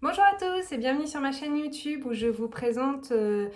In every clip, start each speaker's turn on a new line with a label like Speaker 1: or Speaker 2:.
Speaker 1: Bonjour à tous et bienvenue sur ma chaîne YouTube où je vous présente mes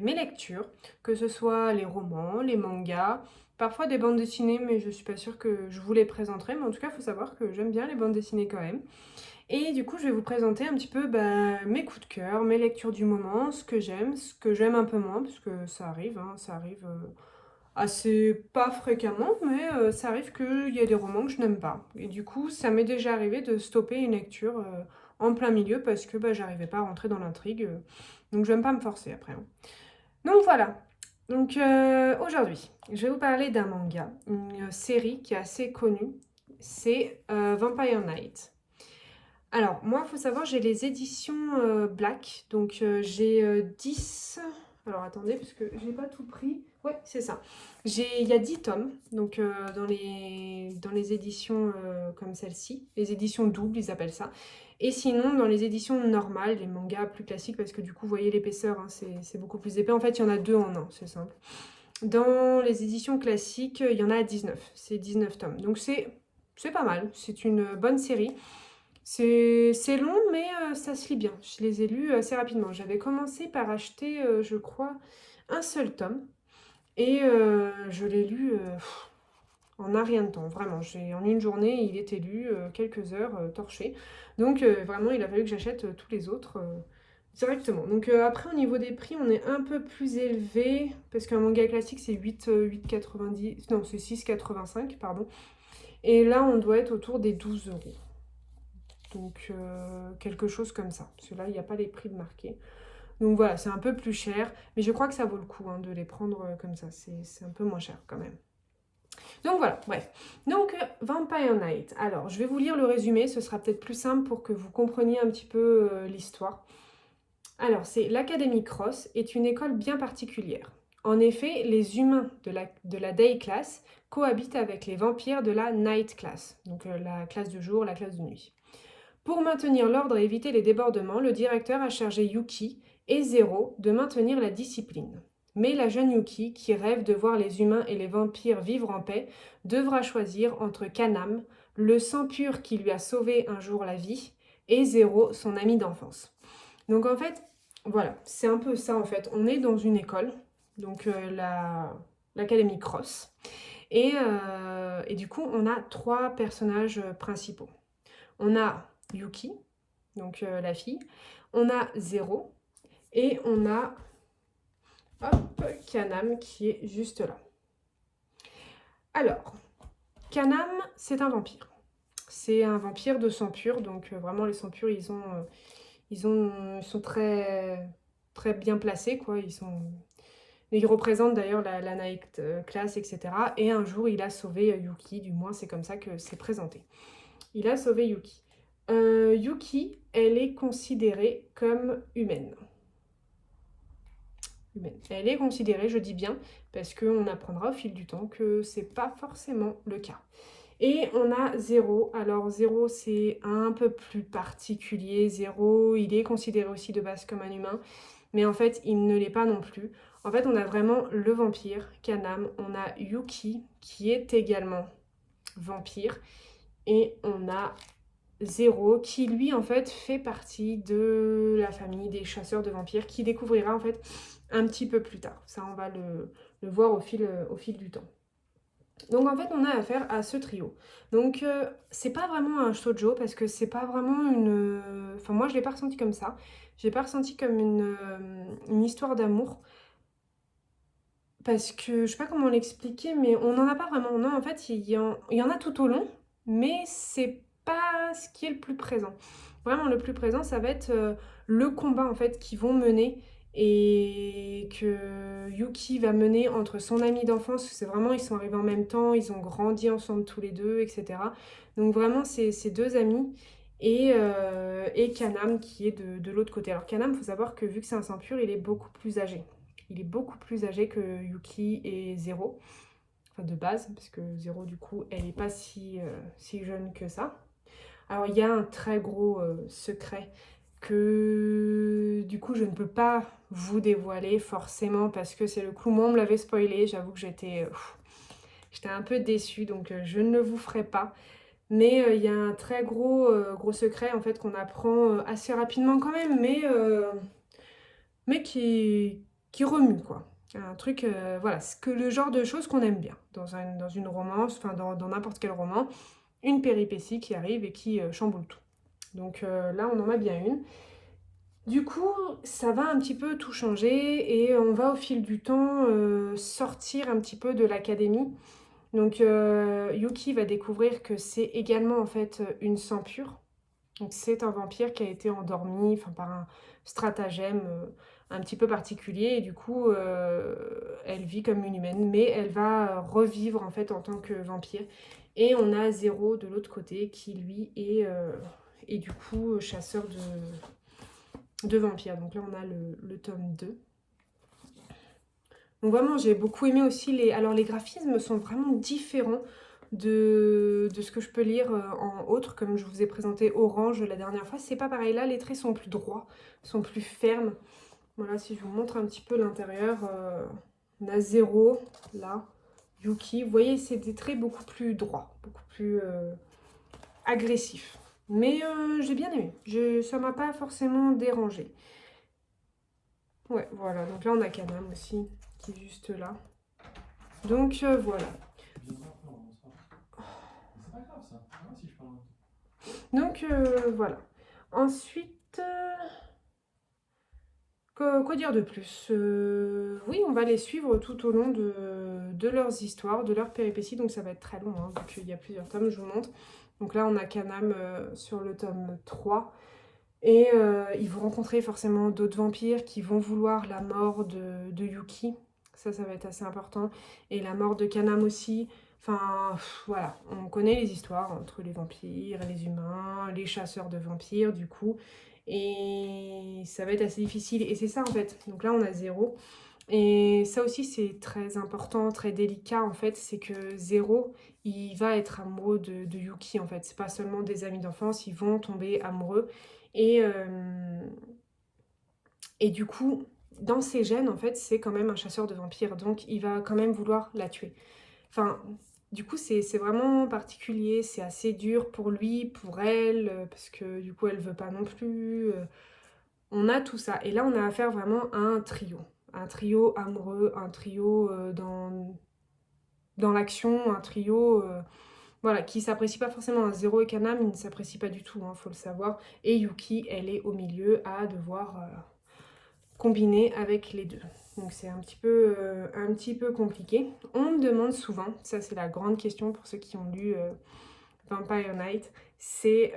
Speaker 1: lectures, que ce soit les romans, les mangas, parfois des bandes dessinées mais je suis pas sûre que je vous les présenterai, mais en tout cas il faut savoir que j'aime bien les bandes dessinées quand même. Et du coup je vais vous présenter un petit peu mes coups de cœur, mes lectures du moment, ce que j'aime un peu moins, parce que ça arrive, hein, ça arrive assez pas fréquemment, mais ça arrive qu'il y a des romans que je n'aime pas. Et du coup, ça m'est déjà arrivé de stopper une lecture en plein milieu parce que j'arrivais pas à rentrer dans l'intrigue. Donc, je n'aime pas me forcer après, hein. Donc, voilà. Donc, aujourd'hui, je vais vous parler d'un manga, une série qui est assez connue. C'est Vampire Knight. Alors, moi, il faut savoir, j'ai les éditions Black. Donc, j'ai 10. Alors, attendez, parce que j'ai pas tout pris. Ouais, c'est ça. Il y a 10 tomes, donc dans les éditions comme celle-ci. Les éditions doubles, ils appellent ça. Et sinon, dans les éditions normales, les mangas plus classiques, parce que du coup, vous voyez l'épaisseur, hein, c'est beaucoup plus épais. En fait, il y en a deux en un, c'est simple. Dans les éditions classiques, il y en a 19. C'est 19 tomes. Donc, c'est pas mal. C'est une bonne série. C'est long, mais ça se lit bien. Je les ai lus assez rapidement. J'avais commencé par acheter, je crois, un seul tome. Et je l'ai lu en un rien de temps, vraiment. En une journée, il était lu, quelques heures, torché. Donc vraiment, il a fallu que j'achète tous les autres directement. Donc après, au niveau des prix, on est un peu plus élevé, parce qu'un manga classique, c'est 8,90, non, c'est 6,85, pardon. Et là, on doit être autour des 12 euros. Donc quelque chose comme ça. Parce que là, il n'y a pas les prix de marqué. Donc voilà, c'est un peu plus cher. Mais je crois que ça vaut le coup, hein, de les prendre comme ça. C'est un peu moins cher quand même. Donc voilà, bref. Donc Vampire Knight. Alors, je vais vous lire le résumé. Ce sera peut-être plus simple pour que vous compreniez un petit peu l'histoire. Alors, c'est l'Académie Cross est une école bien particulière. En effet, les humains de la Day Class cohabitent avec les vampires de la Night Class. Donc la classe de jour, la classe de nuit. Pour maintenir l'ordre et éviter les débordements, le directeur a chargé Yuki et Zero de maintenir la discipline. Mais la jeune Yuki, qui rêve de voir les humains et les vampires vivre en paix, devra choisir entre Kanam, le sang pur qui lui a sauvé un jour la vie, et Zero, son ami d'enfance. Donc en fait, voilà, c'est un peu ça en fait. On est dans une école, donc l'Académie Cross, et du coup on a trois personnages principaux. On a Yuki, donc la fille, on a Zero, et on a hop, Kanam qui est juste là. Alors, Kanam, c'est un vampire. C'est un vampire de sang pur, donc vraiment les sangs purs, ils sont très, très bien placés, quoi. Ils représentent d'ailleurs la Night Class, etc. Et un jour, il a sauvé Yuki, du moins c'est comme ça que c'est présenté. Il a sauvé Yuki. Yuki, elle est considérée comme humaine. Elle est considérée, je dis bien, parce qu'on apprendra au fil du temps que c'est pas forcément le cas. Et on a Zero. Alors Zero, c'est un peu plus particulier. Zero, il est considéré aussi de base comme un humain, mais en fait, il ne l'est pas non plus. En fait, on a vraiment le vampire, Kanam. On a Yuki, qui est également vampire. Et on a Zero, qui lui, en fait, fait partie de la famille des chasseurs de vampires, qui découvrira, en fait, un petit peu plus tard. Ça, on va le voir au fil du temps. Donc en fait, on a affaire à ce trio. Donc c'est pas vraiment un shoujo parce que c'est pas vraiment une. Enfin, moi je l'ai pas ressenti comme ça. Je l'ai pas ressenti comme une histoire d'amour parce que je sais pas comment l'expliquer, mais on n'en a pas vraiment. Non, en fait, il y en a tout au long, mais c'est pas ce qui est le plus présent. Vraiment, le plus présent, ça va être le combat en fait qu'ils vont mener et que Yuki va mener entre son ami d'enfance. C'est vraiment, ils sont arrivés en même temps, ils ont grandi ensemble tous les deux, etc. Donc vraiment, c'est ces deux amis. Et Kanam qui est de l'autre côté. Alors Kanam, il faut savoir que vu que c'est un sang pur, il est beaucoup plus âgé. Il est beaucoup plus âgé que Yuki et Zero. Enfin, de base, parce que Zero, du coup, elle n'est pas si jeune que ça. Alors, il y a un très gros secret que, du coup, je ne peux pas vous dévoiler forcément parce que c'est le clou. Moi, on me l'avait spoilé. J'avoue que j'étais un peu déçue, donc je ne le vous ferai pas. Mais il y a un très gros secret en fait qu'on apprend assez rapidement quand même, mais qui remue quoi. Un truc, voilà, c'est que le genre de choses qu'on aime bien dans une romance, enfin dans n'importe quel roman, une péripétie qui arrive et qui chamboule tout. Donc là, on en a bien une. Du coup, ça va un petit peu tout changer et on va au fil du temps sortir un petit peu de l'académie. Donc Yuki va découvrir que c'est également en fait une sang pure. Donc c'est un vampire qui a été endormi enfin, par un stratagème un petit peu particulier et du coup elle vit comme une humaine mais elle va revivre en fait en tant que vampire. Et on a Zéro de l'autre côté qui lui est du coup chasseur de vampires. Donc là on a le tome 2. Donc vraiment, j'ai beaucoup aimé aussi les... Alors les graphismes sont vraiment différents de ce que je peux lire en autre, comme je vous ai présenté Orange la dernière fois. C'est pas pareil, là les traits sont plus droits, sont plus fermes. Voilà, si je vous montre un petit peu l'intérieur, on a Zéro, là, Yuki. Vous voyez, c'est des traits beaucoup plus droits, beaucoup plus agressifs. Mais j'ai bien aimé, ça m'a pas forcément dérangé. Ouais, voilà, donc là on a Kanam aussi, qui est juste là. Donc voilà. Donc voilà. Ensuite, quoi dire de plus? Oui, on va les suivre tout au long de leurs histoires, de leurs péripéties. Donc ça va être très long, hein, vu qu'il y a plusieurs tomes, je vous montre. Donc là, on a Kanam sur le tome 3. Et ils vont rencontrer forcément d'autres vampires qui vont vouloir la mort de Yuki. Ça va être assez important. Et la mort de Kanam aussi. Enfin, voilà, on connaît les histoires entre les vampires et les humains, les chasseurs de vampires, du coup. Et ça va être assez difficile. Et c'est ça, en fait. Donc là, on a Zéro. Et ça aussi, c'est très important, très délicat, en fait. C'est que Zéro, il va être amoureux de Yuki, en fait. C'est pas seulement des amis d'enfance, ils vont tomber amoureux. Et, et du coup, dans ses gènes, en fait, c'est quand même un chasseur de vampires. Donc, il va quand même vouloir la tuer. Enfin, du coup, c'est vraiment particulier. C'est assez dur pour lui, pour elle, parce que du coup, elle veut pas non plus. On a tout ça. Et là, on a affaire vraiment à un trio. Un trio amoureux, un trio dans l'action, un trio voilà, qui s'apprécie pas forcément. Zéro et Kanam, ils ne s'apprécient pas du tout, hein, faut le savoir. Et Yuki, elle est au milieu à devoir combiner avec les deux. Donc c'est un petit peu compliqué. On me demande souvent, ça c'est la grande question pour ceux qui ont lu Vampire Night, c'est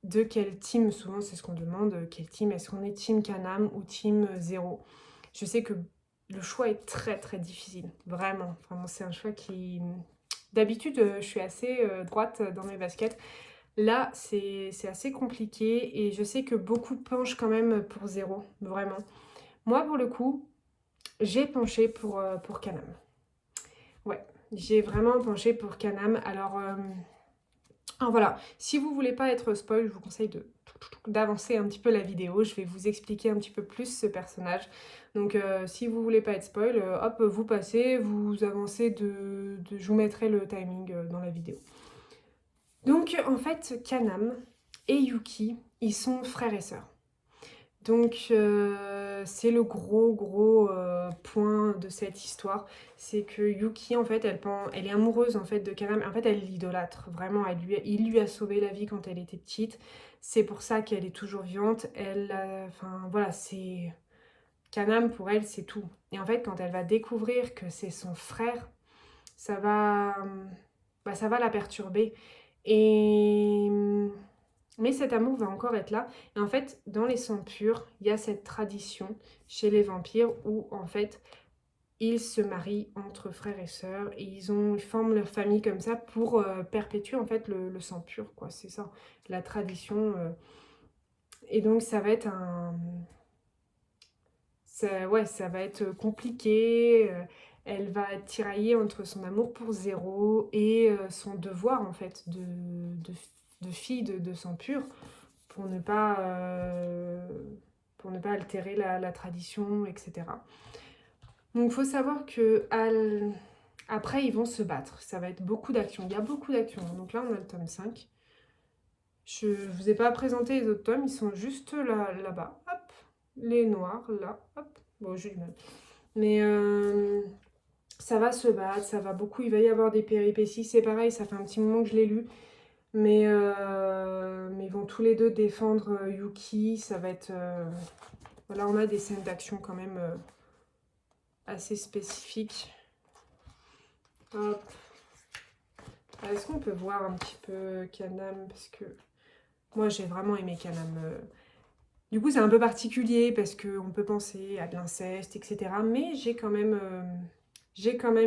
Speaker 1: de quel team, souvent c'est ce qu'on demande, quel team, est-ce qu'on est team Kanam ou team Zéro. Je sais que le choix est très très difficile, vraiment. Vraiment c'est un choix qui... D'habitude je suis assez droite dans mes baskets. Là c'est assez compliqué et je sais que beaucoup penchent quand même pour Zéro, vraiment. Moi pour le coup, j'ai penché pour Kanam. Ouais, j'ai vraiment penché pour Kanam. Alors voilà, si vous voulez pas être spoil, je vous conseille d'avancer un petit peu la vidéo. Je vais vous expliquer un petit peu plus ce personnage. Donc si vous voulez pas être spoil, hop, vous passez, vous avancez je vous mettrai le timing dans la vidéo. Donc en fait, Kanam et Yuki, ils sont frères et sœurs. Donc c'est le gros point de cette histoire, c'est que Yuki en fait elle est amoureuse en fait de Kanam, en fait elle l'idolâtre, vraiment il lui a sauvé la vie quand elle était petite, c'est pour ça qu'elle est toujours vivante, enfin voilà c'est Kanam pour elle c'est tout. Et en fait quand elle va découvrir que c'est son frère, ça va, ça va la perturber et mais cet amour va encore être là. Et en fait, dans les sangs purs, il y a cette tradition chez les vampires où, en fait, ils se marient entre frères et sœurs et ils forment leur famille comme ça pour perpétuer, en fait, le sang pur, quoi. C'est ça, la tradition. Et donc, ça va être ouais, ça va être compliqué. Elle va être tiraillée entre son amour pour Zéro et son devoir, en fait, de fille de sang pur pour ne pas, altérer la tradition, etc. Donc il faut savoir que Après, ils vont se battre. Ça va être beaucoup d'action. Il y a beaucoup d'action. Donc là, on a le tome 5. Je ne vous ai pas présenté les autres tomes. Ils sont juste là-bas. Hop. Les noirs, là. Hop. Bon, j'ai du mal. Mais ça va se battre. Ça va beaucoup. Il va y avoir des péripéties. C'est pareil, ça fait un petit moment que je l'ai lu. Mais ils vont tous les deux défendre Yuki. Ça va être... Voilà, on a des scènes d'action quand même assez spécifiques. Hop. Est-ce qu'on peut voir un petit peu Kanam? Parce que moi, j'ai vraiment aimé Kanam. Du coup, c'est un peu particulier parce qu'on peut penser à de l'inceste, etc. Mais j'ai quand même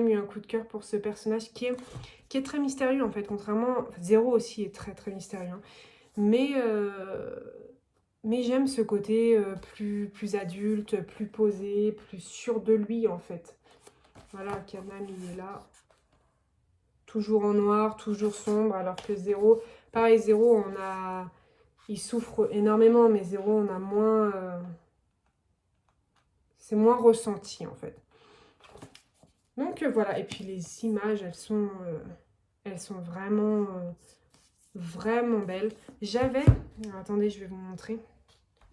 Speaker 1: eu un coup de cœur pour ce personnage qui est très mystérieux, en fait. Contrairement... Enfin, Zéro aussi est très, très mystérieux. Hein. Mais j'aime ce côté plus adulte, plus posé, plus sûr de lui, en fait. Voilà, Kanam, il est là. Toujours en noir, toujours sombre, alors que Zéro... Pareil, Zéro, il souffre énormément, mais Zéro, on a moins... c'est moins ressenti, en fait. Donc, voilà. Et puis, les images, elles sont vraiment, vraiment belles. J'avais... Attendez, je vais vous montrer.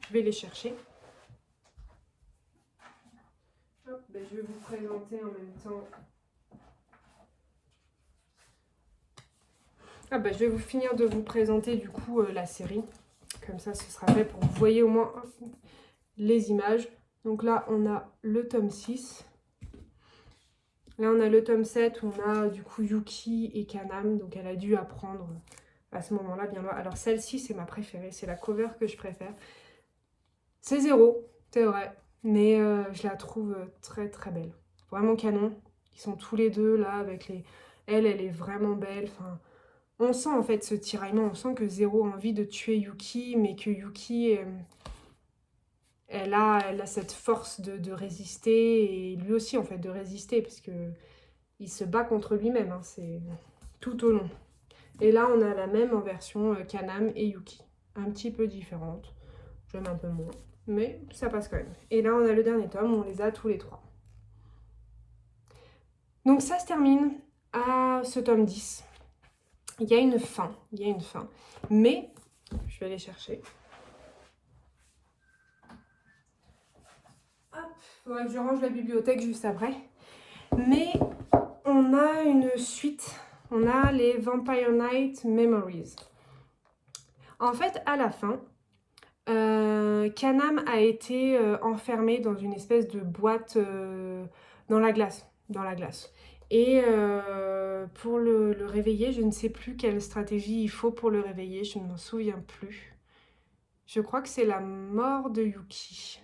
Speaker 1: Je vais les chercher. Hop, ben, je vais vous présenter en même temps... Ah bah, je vais vous finir de vous présenter du coup la série. Comme ça, ce sera fait pour que vous voyez au moins les images. Donc là, on a le tome 6. Là, on a le tome 7 où on a du coup Yuki et Kanam. Donc elle a dû apprendre à ce moment-là bien loin. Alors celle-ci, c'est ma préférée. C'est la cover que je préfère. C'est Zéro, c'est vrai. Mais je la trouve très très belle. Vraiment canon. Ils sont tous les deux là avec les... Elle est vraiment belle. Enfin... On sent en fait ce tiraillement, on sent que Zéro a envie de tuer Yuki, mais que Yuki, elle a cette force de résister, et lui aussi en fait de résister, parce que il se bat contre lui-même, hein, c'est tout au long. Et là on a la même en version Kanam et Yuki, un petit peu différente, j'aime un peu moins, mais ça passe quand même. Et là on a le dernier tome, on les a tous les trois. Donc ça se termine à ce tome 10. Il y a une fin, mais je vais aller chercher. Hop, faudrait que je range la bibliothèque juste après. Mais on a une suite, on a les Vampire Night Memories. En fait, à la fin, Kanam a été enfermé dans une espèce de boîte dans la glace. Et pour le réveiller, je ne sais plus quelle stratégie il faut pour le réveiller, je ne m'en souviens plus. Je crois que c'est la mort de Yuki.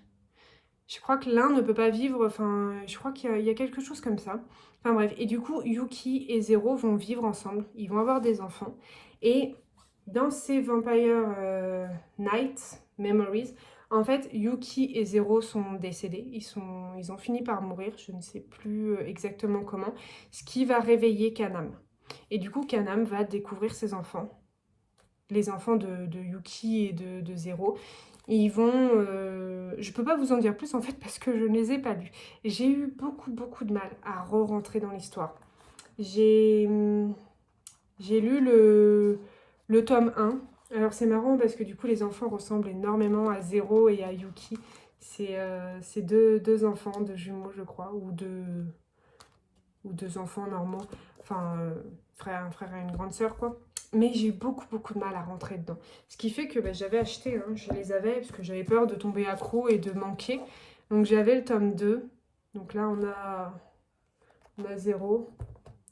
Speaker 1: Je crois que l'un ne peut pas vivre, enfin, je crois qu'il y a quelque chose comme ça. Enfin bref, et du coup, Yuki et Zéro vont vivre ensemble, ils vont avoir des enfants. Et dans ces Vampire Night Memories, en fait, Yuki et Zéro sont décédés, ils ont fini par mourir, je ne sais plus exactement comment, ce qui va réveiller Kanam. Et du coup, Kanam va découvrir ses enfants, les enfants de Yuki et de Zéro. Et ils vont... je peux pas vous en dire plus en fait parce que je ne les ai pas lus. J'ai eu beaucoup de mal à re-rentrer dans l'histoire. J'ai lu le tome 1. Alors c'est marrant parce que du coup les enfants ressemblent énormément à Zéro et à Yuki. C'est deux enfants, deux jumeaux je crois, ou deux enfants normaux. Enfin, un frère et une grande sœur quoi. Mais j'ai eu beaucoup de mal à rentrer dedans. Ce qui fait que j'avais acheté, hein, je les avais parce que j'avais peur de tomber accro et de manquer. Donc j'avais le tome 2. Donc là on a Zéro.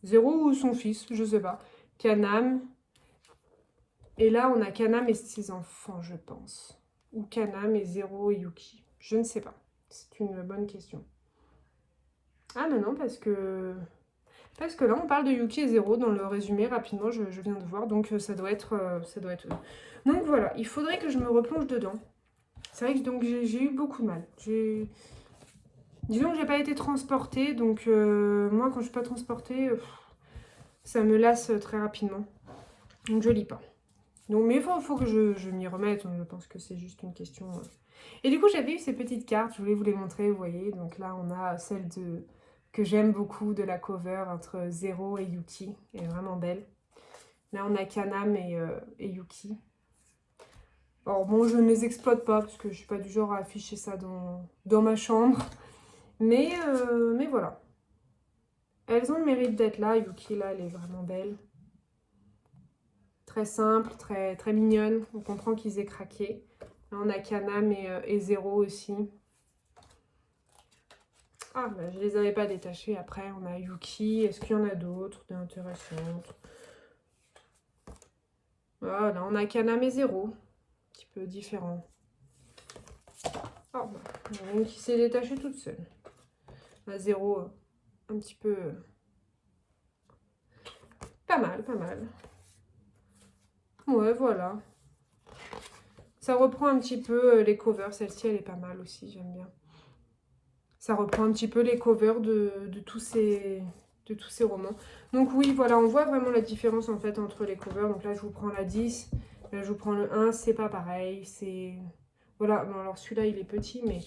Speaker 1: Zéro ou son fils, je sais pas. Kanam. Et là on a Kanam et ses enfants, je pense. Ou Kanam et Zéro et Yuki. Je ne sais pas. C'est une bonne question. Ah non, parce que là, on parle de Yuki et Zéro dans le résumé, rapidement, je viens de voir, donc ça doit être eux. Donc voilà, il faudrait que je me replonge dedans. C'est vrai que j'ai eu beaucoup de mal. Disons que j'ai pas été transportée, donc moi, quand je suis pas transportée, ça me lasse très rapidement. Donc je lis pas. Donc, mais il faut que je m'y remette, je pense que c'est juste une question... Et du coup, j'avais eu ces petites cartes, je voulais vous les montrer, vous voyez. Donc là, on a celle que j'aime beaucoup de la cover entre Zero et Yuki. Elle est vraiment belle. Là, on a Kanam et Yuki. Alors bon, je ne les exploite pas parce que je suis pas du genre à afficher ça dans ma chambre. Mais voilà. Elles ont le mérite d'être là. Yuki, là, elle est vraiment belle. Très simple, très, très mignonne. On comprend qu'ils aient craqué. Là, on a Kanam et Zero aussi. Ah, bah, je les avais pas détachés. Après, on a Yuki. Est-ce qu'il y en a d'autres d'intéressantes? Voilà, on a Kanam et Zero. Un petit peu différent. Oh, bah, il y en a une qui s'est détachée toute seule. La Zero, un petit peu... Pas mal, pas mal. Ouais, voilà. Ça reprend un petit peu les covers. Celle-ci, elle est pas mal aussi, j'aime bien. Ça reprend un petit peu les covers de tous ces romans. Donc oui, voilà, on voit vraiment la différence en fait entre les covers. Donc là, je vous prends la 10. Là, je vous prends le 1. C'est pas pareil. C'est... Voilà, bon, alors celui-là, il est petit, mais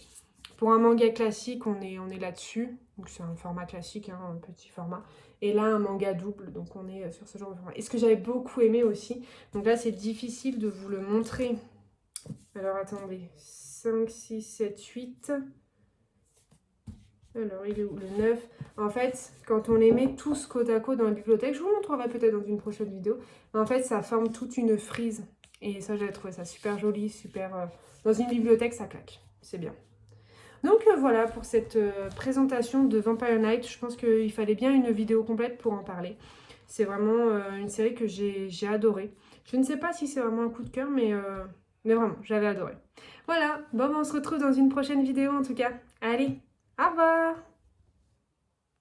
Speaker 1: pour un manga classique, on est là-dessus. Donc c'est un format classique, hein, un petit format. Et là, un manga double, donc on est sur ce genre de format. Et ce que j'avais beaucoup aimé aussi, donc là, c'est difficile de vous le montrer. Alors attendez, 5, 6, 7, 8... Alors, il est où? Le 9. En fait, quand on les met tous côte à côte dans la bibliothèque, je vous montrerai peut-être dans une prochaine vidéo, mais en fait, ça forme toute une frise. Et ça, j'avais trouvé ça super joli, super... Dans une bibliothèque, ça claque. C'est bien. Donc voilà pour cette présentation de Vampire Night. Je pense qu'il fallait bien une vidéo complète pour en parler. C'est vraiment une série que j'ai adorée. Je ne sais pas si c'est vraiment un coup de cœur, mais vraiment, j'avais adoré. Voilà, bon, on se retrouve dans une prochaine vidéo en tout cas. Allez, au revoir!